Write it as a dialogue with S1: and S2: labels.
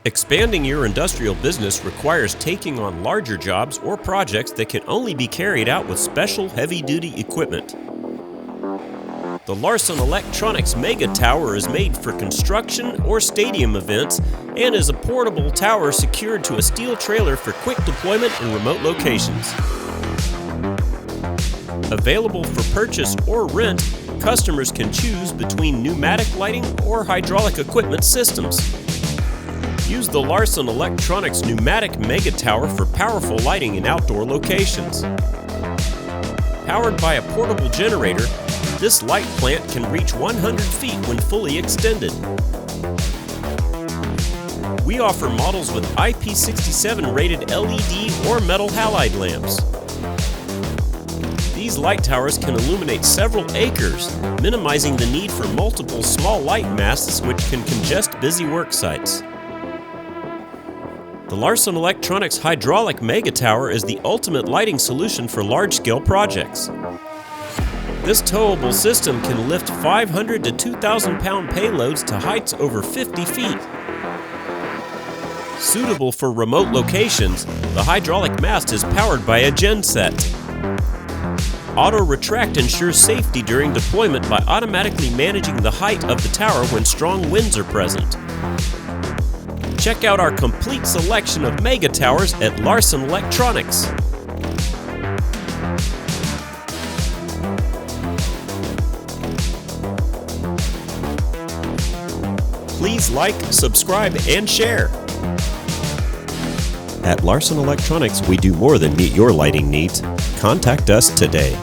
S1: Expanding your industrial business requires taking on larger jobs or projects that can only be carried out with special heavy-duty equipment. The Larson Electronics Megatower is made for construction or stadium events and is a portable tower secured to a steel trailer for quick deployment in remote locations. Available for purchase or rent, customers can choose between pneumatic lighting or hydraulic equipment systems. Use the Larson Electronics Pneumatic Megatower for powerful lighting in outdoor locations. Powered by a portable generator, this light plant can reach 100 feet when fully extended. We offer models with IP67 rated LED or metal halide lamps. These light towers can illuminate several acres, minimizing the need for multiple small light masts which can congest busy work sites. The Larson Electronics Hydraulic Megatower is the ultimate lighting solution for large-scale projects. This towable system can lift 500 to 2,000 pound payloads to heights over 50 feet. Suitable for remote locations, the hydraulic mast is powered by a genset. Auto retract ensures safety during deployment by automatically managing the height of the tower when strong winds are present. Check out our complete selection of Megatowers at Larson Electronics. Please like, subscribe, and share. At Larson Electronics, we do more than meet your lighting needs. Contact us today.